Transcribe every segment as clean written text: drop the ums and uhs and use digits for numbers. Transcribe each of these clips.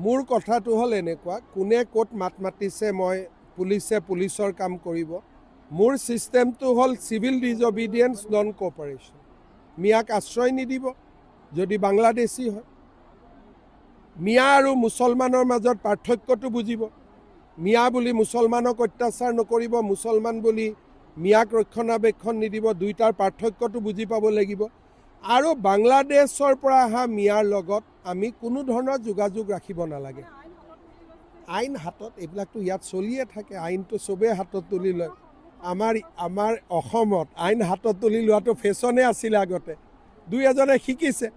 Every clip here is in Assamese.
মোৰ কথাটো হ'ল এনেকুৱা, কোনে ক'ত মাত মাতিছে মই পুলিচে পুলিচৰ কাম কৰিব। মোৰ ছিষ্টেমটো হ'ল চিভিল ডিজঅবিডিয়েঞ্চ নন কোঅপাৰেশ্যন। মিয়াক আশ্ৰয় নিদিব যদি বাংলাদেশী হয়। মিয়া আৰু মুছলমানৰ মাজত পাৰ্থক্যটো বুজিব। মিয়া বুলি মুছলমানক অত্যাচাৰ নকৰিব, মুছলমান বুলি মিয়াক ৰক্ষণাবেক্ষণ নিদিব, দুইটাৰ পাৰ্থক্যটো বুজি পাব লাগিব। আৰু বাংলাদেশৰ পৰা অহা মিয়াৰ লগত আমি কোনো ধৰণৰ যোগাযোগ ৰাখিব নালাগে। আইন হাতত এইবিলাকতো ইয়াত চলিয়ে থাকে, আইনটো চবেই হাতত তুলি লয়। আমাৰ অসমত আইন হাতত তুলি লোৱাটো ফেশ্বনে আছিলে আগতে, দুই এজনে শিকিছে।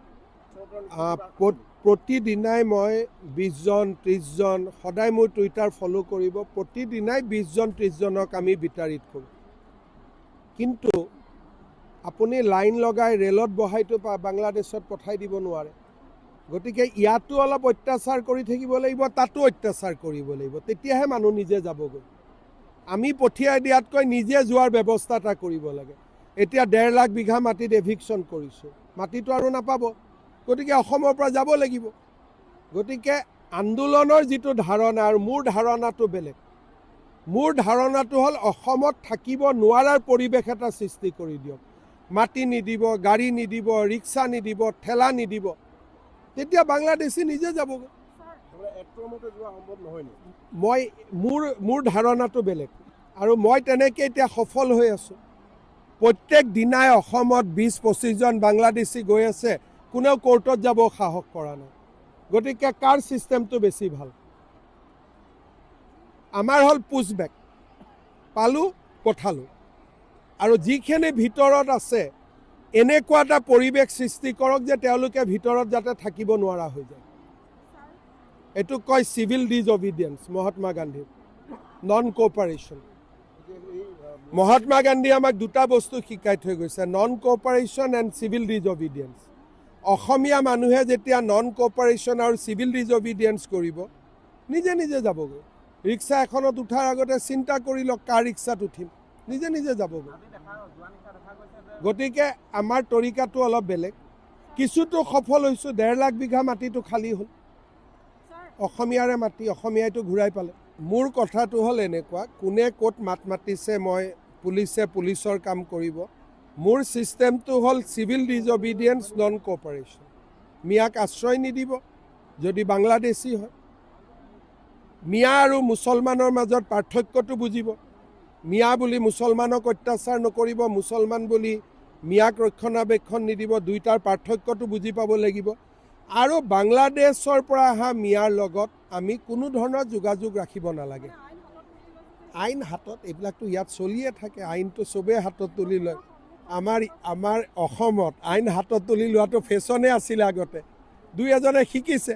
প্ৰতিদিনাই মই 20 জন 30 জন সদায় মোৰ টুইটাৰ ফ'ল' কৰিব, প্ৰতিদিনাই 20 জন 30 জনক আমি বিতাড়িত কৰোঁ। কিন্তু আপুনি লাইন লগাই ৰেলত বহাইতো বাংলাদেশত পঠাই দিব নোৱাৰে। গতিকে ইয়াতো অলপ অত্যাচাৰ কৰি থাকিব লাগিব, তাতো অত্যাচাৰ কৰিব লাগিব, তেতিয়াহে মানুহ নিজে যাবগৈ। আমি পঠিয়াই দিয়াতকৈ নিজে যোৱাৰ ব্যৱস্থা এটা কৰিব লাগে। এতিয়া 1.5 লাখ বিঘা মাটিত এভিকশ্যন কৰিছোঁ, মাটিটো আৰু নাপাব, গতিকে অসমৰ পৰা যাব লাগিব। গতিকে আন্দোলনৰ যিটো ধাৰণা আৰু মোৰ ধাৰণাটো বেলেগ। মোৰ ধাৰণাটো হ'ল অসমত থাকিব নোৱাৰাৰ পৰিৱেশ এটা সৃষ্টি কৰি দিয়ক। মাটি নিদিব, গাড়ী নিদিব, ৰিক্সা নিদিব, ঠেলা নিদিব, তেতিয়া বাংলাদেশী নিজে যাবগৈ। মোৰ ধাৰণাটো বেলেগ আৰু মই তেনেকৈ এতিয়া সফল হৈ আছোঁ। প্ৰত্যেক দিনাই অসমত 20-25 জন বাংলাদেশী গৈ আছে, কোনেও কোৰ্টত যাব সাহস কৰা নাই। গতিকে কাৰ ছিষ্টেমটো বেছি ভাল? আমাৰ হ'ল পুছবেক, পালোঁ পঠালোঁ। আৰু যিখিনি ভিতৰত আছে এনেকুৱা এটা পৰিৱেশ সৃষ্টি কৰক যে তেওঁলোকে ভিতৰত যাতে থাকিব নোৱাৰা হৈ যায়। এইটো কয় চিভিল ডিজঅবিডিয়েঞ্চ, মহাত্মা গান্ধীৰ নন কোঅপাৰেশ্যন। মহাত্মা গান্ধীয়ে আমাক দুটা বস্তু শিকাই থৈ গৈছে, নন কোঅপাৰেশ্যন এণ্ড চিভিল ডিজঅবিডিয়েঞ্চ। অসমীয়া মানুহে যেতিয়া নন কোঅপাৰেশ্যন আৰু চিভিল ডিজঅবিডিয়েঞ্চ কৰিব, নিজে নিজে যাবগৈ। ৰিক্সা এখনত উঠাৰ আগতে চিন্তা কৰি লওক কাৰ ৰিক্সাত উঠিম, নিজে নিজে যাবগৈ। গতিকে আমাৰ তৰিকাটো অলপ বেলেগ। কিছুতো সফল হৈছোঁ, 1.5 লাখ বিঘা মাটিটো খালী হ'ল, অসমীয়াৰে মাটি, অসমীয়াইটো ঘূৰাই পালে। মোৰ কথাটো হ'ল এনেকুৱা, কোনে ক'ত মাত মাতিছে মই পুলিচে পুলিচৰ কাম কৰিব। মোৰ ছিষ্টেমটো হ'ল চিভিল ডিজঅবিডিয়েঞ্চ নন কোঅপাৰেশ্যন। মিয়াক আশ্ৰয় নিদিব যদি বাংলাদেশী হয়। মিয়া আৰু মুছলমানৰ মাজত পাৰ্থক্যটো বুজিব। মিয়া বুলি মুছলমানক অত্যাচাৰ নকৰিব, মুছলমান বুলি মিয়াক ৰক্ষণাবেক্ষণ নিদিব, দুইটাৰ পাৰ্থক্যটো বুজি পাব লাগিব। আৰু বাংলাদেশৰ পৰা অহা মিয়াৰ লগত আমি কোনো ধৰণৰ যোগাযোগ ৰাখিব নালাগে। আইন হাতত এইবিলাকতো ইয়াত চলিয়ে থাকে, আইনটো চবেই হাতত তুলি লয়। আমাৰ অসমত আইন হাতত তুলি লোৱাটো ফেশ্বনে আছিলে আগতে, দুই এজনে শিকিছে।